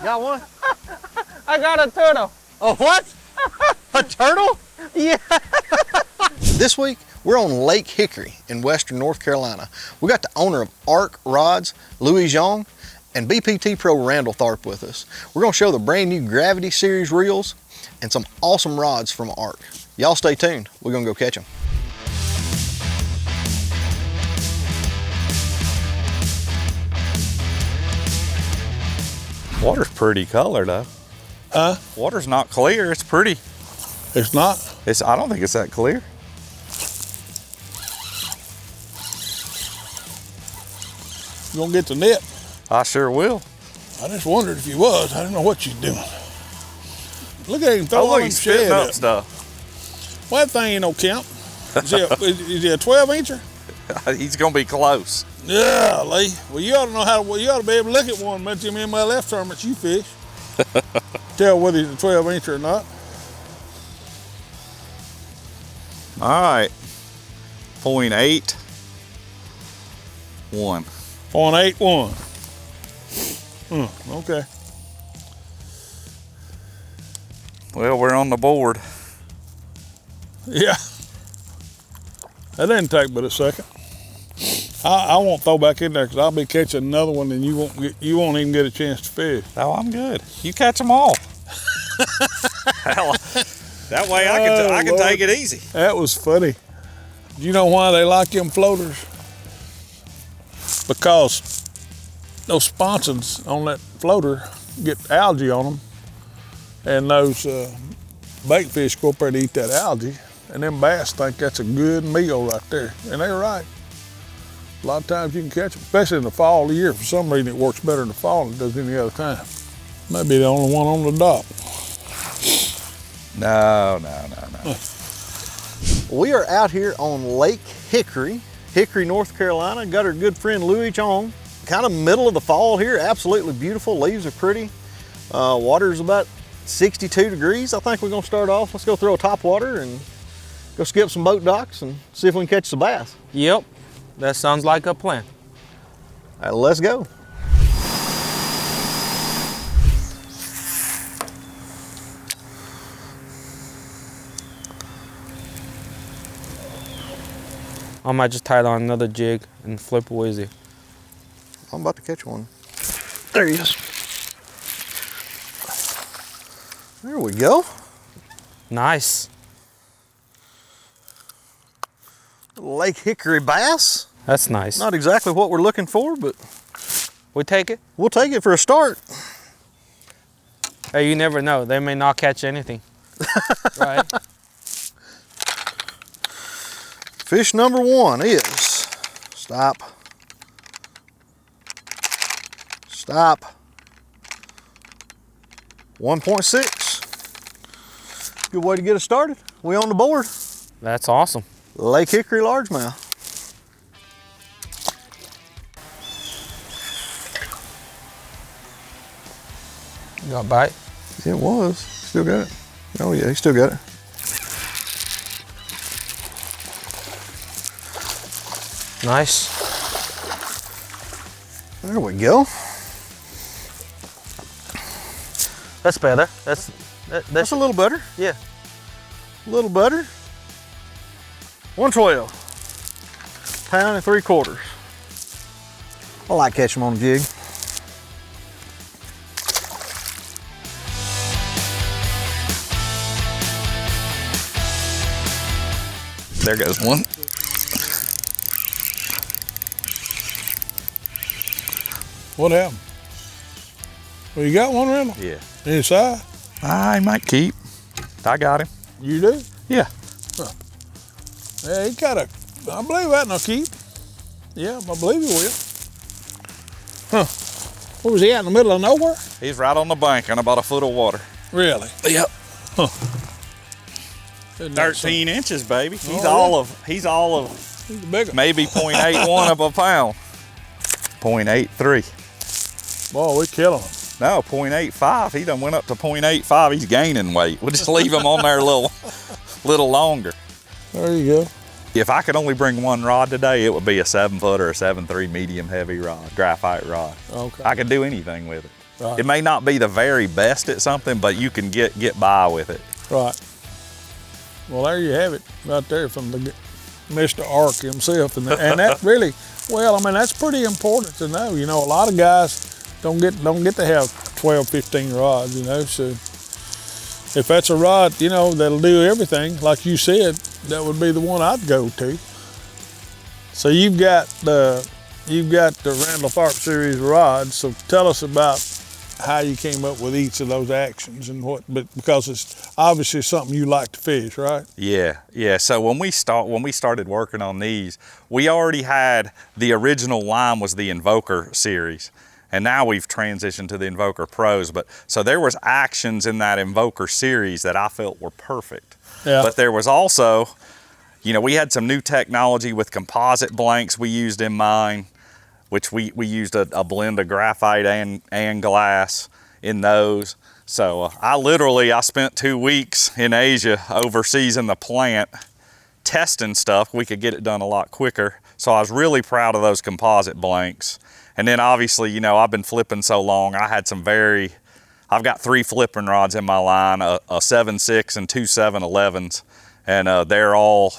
Got one? I got a turtle. Oh, what? A turtle? Yeah. This week, we're on Lake Hickory in western North Carolina. We got the owner of ARK Rods, Louis Young, and BPT Pro Randall Tharp with us. We're gonna show the brand new Gravity Series reels and some awesome rods from ARK. Y'all stay tuned. We're gonna go catch them. Water's pretty colored though. Huh? Water's not clear, it's pretty. It's not? I don't think it's that clear. You gonna get the net? I sure will. I just wondered if you was. I didn't know what you was doing. Look at him throw all look, them he's spitting shed up up. stuff. Well, that thing ain't no count. Is he a 12 incher? He's gonna be close. Yeah, Lee. Well, you ought to know you ought to be able to look at one mention me in my left tournament you fish. Tell whether he's a 12 incher or not. All right, 0.81. 0.81. Okay. Well, we're on the board. Yeah. That didn't take but a second. I won't throw back in there because I'll be catching another one and you won't even get a chance to fish. Oh, I'm good. You catch them all. Hell, that way I can take it easy. That was funny. Do you know why they like them floaters? Because those sponsons on that floater get algae on them, and those bait fish go up there to eat that algae, and them bass think that's a good meal right there, and they're right. A lot of times you can catch them, especially in the fall of the year. For some reason it works better in the fall than it does any other time. Might be the only one on the dock. No. We are out here on Lake Hickory, North Carolina. Got our good friend Louis Young. Kind of middle of the fall here, absolutely beautiful. Leaves are pretty. Water's about 62 degrees. I think we're gonna start off. Let's go throw a top water and go skip some boat docks and see if we can catch some bass. Yep. That sounds like a plan. All right, let's go. I might just tie it on another jig and flip Wizzy. I'm about to catch one. There he is. There we go. Nice. Lake Hickory bass. That's nice. Not exactly what we're looking for, but We take it? we'll take it for a start. Hey, you never know. They may not catch anything. Right? Fish number one is, stop, 1.6. Good way to get us started. We on the board. That's awesome. Lake Hickory largemouth. You got a bite? It was, still got it. Oh yeah, he still got it. Nice. There we go. That's better. That's a little better. Yeah. A little better. 112. Pound and 3/4. I like catching them on a jig. There goes one. What happened? Well, you got one, Randall? Yeah. Inside? I might keep. I got him. You do? Yeah. Yeah, he got a, I believe that now, keep. Yeah, I believe he will. Huh. Where was he at, in the middle of nowhere? He's right on the bank in about a foot of water. Really? Yep. Huh. Isn't that 13 inches, baby. He's Oh, all yeah. of, he's all of He's the bigger. maybe 0.81 of a pound. 0.83. Boy, we killing him. No, 0.85. He done went up to 0.85. He's gaining weight. We'll just leave him on there a little longer. There you go. If I could only bring one rod today, it would be a 7-foot or a 7.3 medium heavy rod, graphite rod. Okay. I could do anything with it. Right. It may not be the very best at something, but you can get by with it. Right. Well, there you have it, right there from the Mr. ARK himself, and that really, well, I mean, that's pretty important to know. You know, a lot of guys don't get to have 12, 15 rods. You know, so if that's a rod, you know, that'll do everything, like you said, that would be the one I'd go to. So you've got the Randall Tharp series rods. So tell us about how you came up with each of those actions and what, but because it's obviously something you like to fish, right? Yeah. So when we started working on these, we already had the original line was the Invoker series, and now we've transitioned to the Invoker Pros. But so there was actions in that Invoker series that I felt were perfect. Yeah. But there was also, you know, we had some new technology with composite blanks we used in mine, which we used a blend of graphite and glass in those. So I spent 2 weeks in Asia overseas in the plant testing stuff. We could get it done a lot quicker. So I was really proud of those composite blanks. And then obviously, you know, I've been flipping so long. I've got 3 flipping rods in my line, a 7.6 and 2 7.11s. And they're all,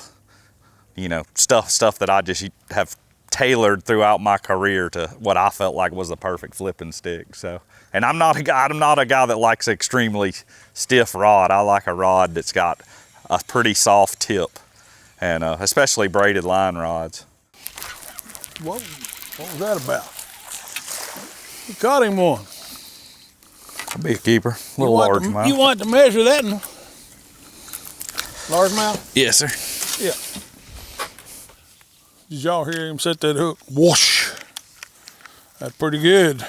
you know, stuff that I just have tailored throughout my career to what I felt like was the perfect flipping stick. So, and I'm not a guy that likes an extremely stiff rod. I like a rod that's got a pretty soft tip, and especially braided line rods. What was that about? You caught him one. A big keeper, a little largemouth. You want to measure that one? Largemouth? Yes, sir. Yeah. Did y'all hear him set that hook? Whoosh. That's pretty good.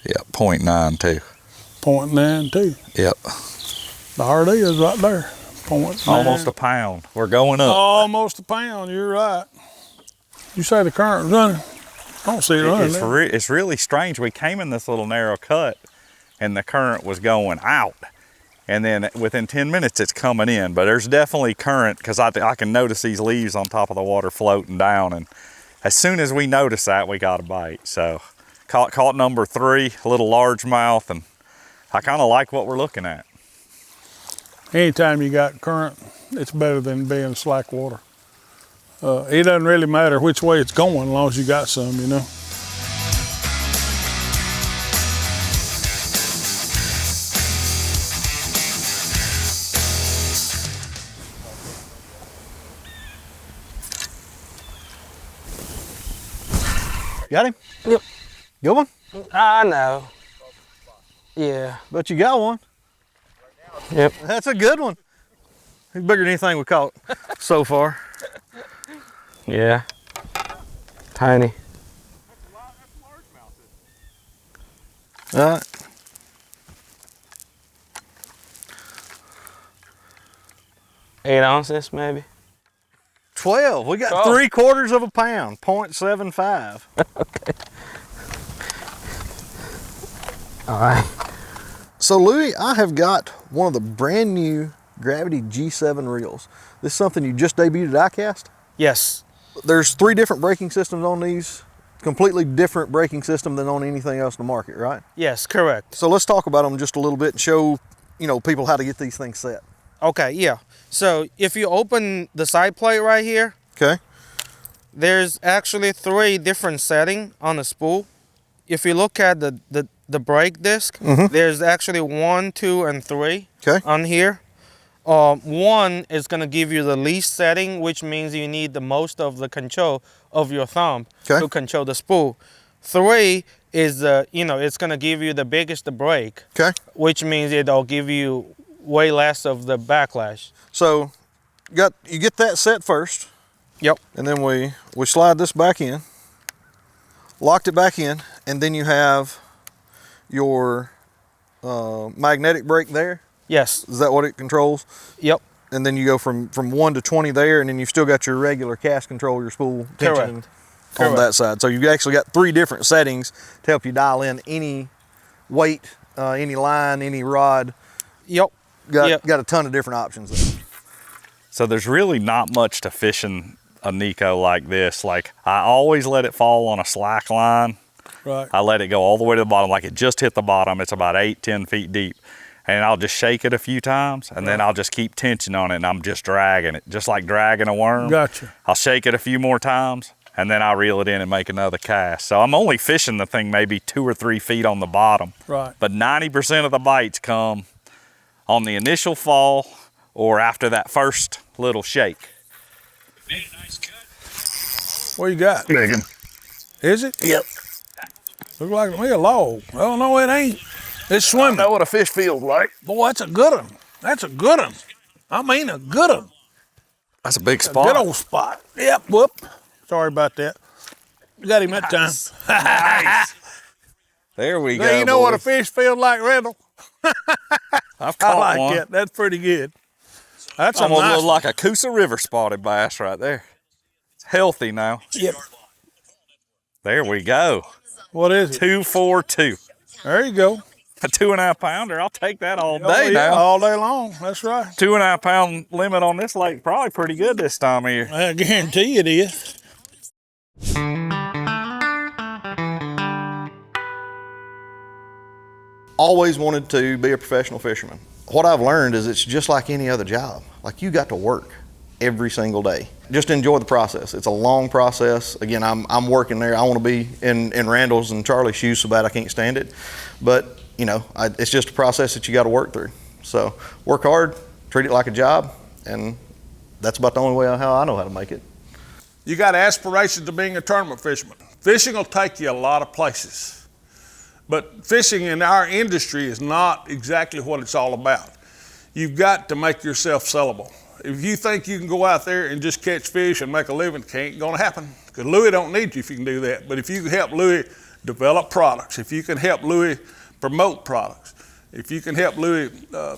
Yeah, 0.92. 0.92. Yep. There it is right there. 0.9. Almost a pound. We're going up. Almost a pound, you're right. You say the current's running? I don't see it running. It's really strange. We came in this little narrow cut and the current was going out. And then within 10 minutes, it's coming in. But there's definitely current because I can notice these leaves on top of the water floating down. And as soon as we noticed that, we got a bite. So caught number 3, a little largemouth, and I kind of like what we're looking at. Anytime you got current, it's better than being slack water. It doesn't really matter which way it's going as long as you got some, you know. Got him? Yep. Good one? I know. Yeah. But you got one. Yep. That's a good one. He's bigger than anything we caught so far. Yeah. Tiny. All right. Eight ounces, maybe. 12. We got 3/4 of a pound, 0.75. Okay. All right. So Louis, I have got one of the brand new Gravity G7 reels. This is something you just debuted at ICAST? Yes. There's 3 different braking systems on these, completely different braking system than on anything else in the market, right? Yes, correct. So let's talk about them just a little bit and show, you know, people how to get these things set. Okay, yeah. So if you open the side plate right here, Okay. there's actually 3 different settings on the spool. If you look at the brake disc, there's actually 1, 2, and 3 on here. 1 is going to give you the least setting, which means you need the most of the control of your thumb to control the spool. 3 is, you know, it's going to give you the biggest brake, which means it'll give you way less of the backlash. So you get that set first. Yep. And then we slide this back in, locked it back in, and then you have your magnetic brake there. Yes. Is that what it controls? Yep. And then you go from 1 to 20 there, and then you've still got your regular cast control, your spool tension on that side. So you've actually got 3 different settings to help you dial in any weight, any line, any rod. Yep. Got a ton of different options there. So there's really not much to fishing a Nico like this. Like, I always let it fall on a slack line. Right. I let it go all the way to the bottom, like it just hit the bottom. It's about 8-10 feet deep. And I'll just shake it a few times, and then I'll just keep tension on it, and I'm just dragging it, just like dragging a worm. Gotcha. I'll shake it a few more times, and then I'll reel it in and make another cast. So I'm only fishing the thing maybe 2 or 3 feet on the bottom. Right. But 90% of the bites come on the initial fall or after that first little shake. Nice cut. What you got? Big one. Is it? Yep. Look like me a log. Oh, no, it ain't. It's swimming. I know what a fish feels like. Boy, that's a good one. That's a good one. I mean, a good one. That's a big A spot. good old spot. Yep, whoop. Sorry about that. Got him that time. Nice. There we go. Now you know what a boys. fish feels like, Randall? I've I caught like one. it. That's pretty good. That's a Almost nice look like a Coosa River spotted bass right there. It's healthy now. Yep. There we go. What is it? 242. There you go. A 2.5 pounder. I'll take that all day Oh, yeah, now. all day long. That's right. 2.5 pound limit on this lake, probably pretty good this time of year. I guarantee it is. Always wanted to be a professional fisherman. What I've learned is it's just like any other job. Like, you got to work every single day. Just enjoy the process. It's a long process. Again, I'm working there. I want to be in Randall's and Charlie's shoes so bad I can't stand it. But, you know, it's just a process that you got to work through. So work hard, treat it like a job, and that's about the only way how I know how to make it. You got aspirations of being a tournament fisherman. Fishing will take you a lot of places. But fishing in our industry is not exactly what it's all about. You've got to make yourself sellable. If you think you can go out there and just catch fish and make a living, it ain't gonna happen. Because Louis don't need you if you can do that. But if you can help Louis develop products, if you can help Louis promote products, if you can help Louis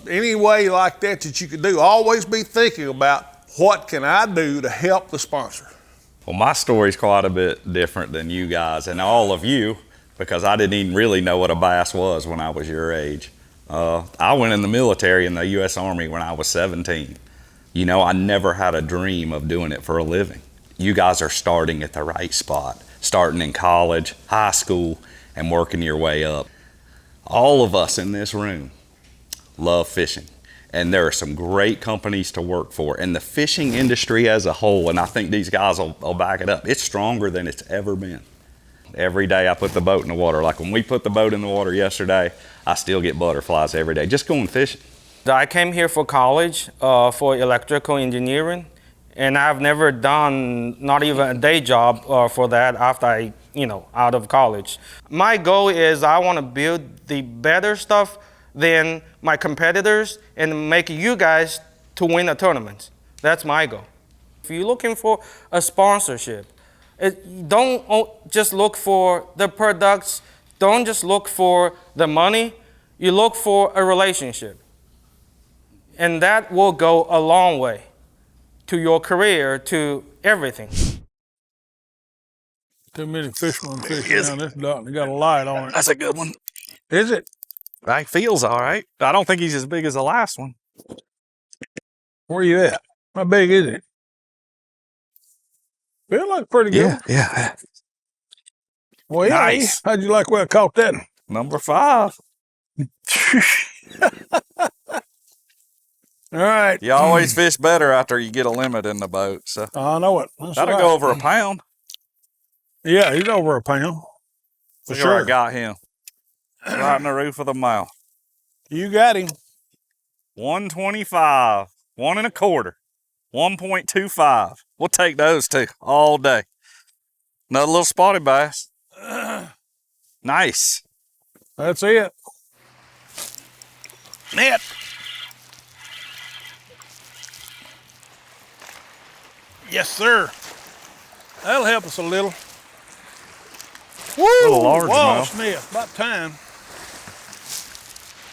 any way like that that you can do, always be thinking about what can I do to help the sponsor. Well, my story's quite a bit different than you guys and all of you, because I didn't even really know what a bass was when I was your age. I went in the military in the U.S. Army when I was 17. You know, I never had a dream of doing it for a living. You guys are starting at the right spot, starting in college, high school, and working your way up. All of us in this room love fishing, and there are some great companies to work for. And the fishing industry as a whole, and I think these guys will back it up, it's stronger than it's ever been. Every day I put the boat in the water. Like when we put the boat in the water yesterday, I still get butterflies every day, just going fishing. I came here for college for electrical engineering, and I've never done not even a day job for that after I, out of college. My goal is I want to build the better stuff than my competitors and make you guys to win a tournament. That's my goal. If you're looking for a sponsorship, don't just look for the products, don't just look for the money, you look for a relationship. And that will go a long way to your career, to everything. Too many fishermen fishing down this dock. They got a light on it. That's a good one. Is it? He feels all right. I don't think he's as big as the last one. Where you at? How big is it? Feel like pretty good. Yeah. Well, yeah. Nice. How'd you like where I caught that? Number 5. All right. You always fish better after you get a limit in the boat. So I know it. That's that'll right. go over a pound. Yeah, he's over a pound. For Look where I sure. got him. Right in the roof of the mouth. You got him. 125, 1 1/4, 1.25. We'll take those two all day. Another little spotted bass. Nice. That's it. Net. Yes, sir. That'll help us a little. Woo! Little largemouth. Smith. About time.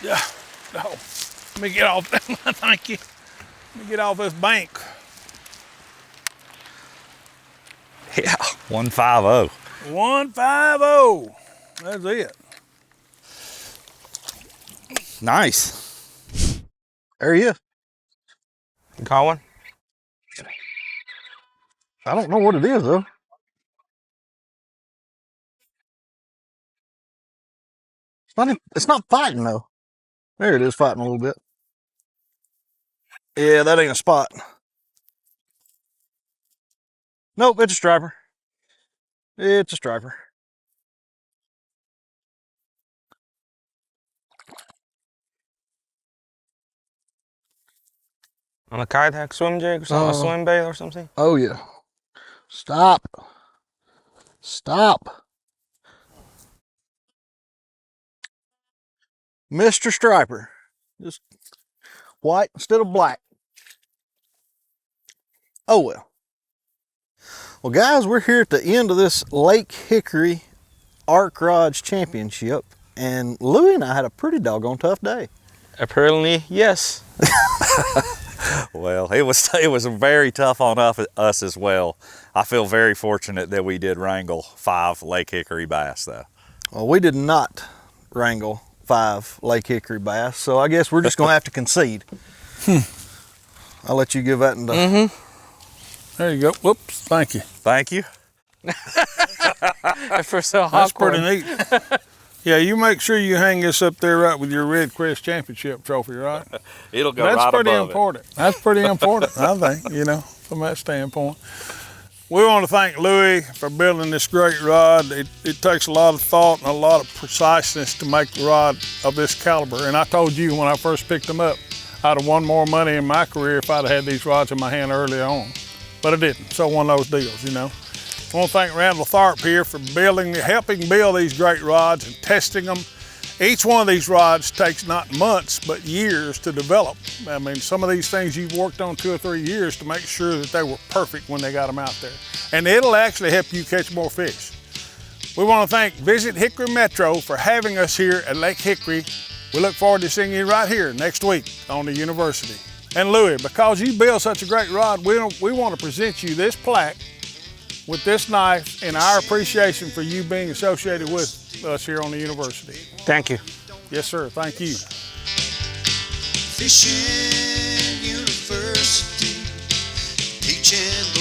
Yeah. Oh. Let me get off. Thank you. Let me get off this bank. Yeah, 150. 150. That's it. Nice. There he is. You caught one? I don't know what it is though. It's not fighting though. There it is, fighting a little bit. Yeah, that ain't a spot. Nope, it's a striper. It's a striper. On a kite hack swim jig or something, a swim bait or something? Oh yeah. Stop. Stop. Mr. Striper. Just white instead of black. Oh well. Well guys, we're here at the end of this Lake Hickory ARK Rods Championship, and Louie and I had a pretty doggone tough day. Apparently, yes. Well, it was very tough on us as well. I feel very fortunate that we did wrangle 5 Lake Hickory bass though. Well, we did not wrangle 5 Lake Hickory bass, so I guess we're just gonna have to concede. I'll let you give that into. There you go. Whoops, thank you. Thank you. For so That's pretty neat. Yeah, you make sure you hang this up there right with your Red Crest Championship trophy, right? It'll go That's right pretty above important. That's pretty important, I think, you know, from that standpoint. We want to thank Louie for building this great rod. It takes a lot of thought and a lot of preciseness to make the rod of this caliber. And I told you when I first picked them up, I'd have won more money in my career if I'd had these rods in my hand early on. But I didn't, so one of those deals, you know. I want to thank Randall Tharp here for helping build these great rods and testing them. Each one of these rods takes not months, but years to develop. I mean, some of these things you've worked on 2 or 3 years to make sure that they were perfect when they got them out there. And it'll actually help you catch more fish. We want to thank Visit Hickory Metro for having us here at Lake Hickory. We look forward to seeing you right here next week on the University. And Louie, because you build such a great rod, we want to present you this plaque with this knife in our appreciation for you being associated with us here on the University. Thank you. Yes, sir. Thank you. Fishing University, teaching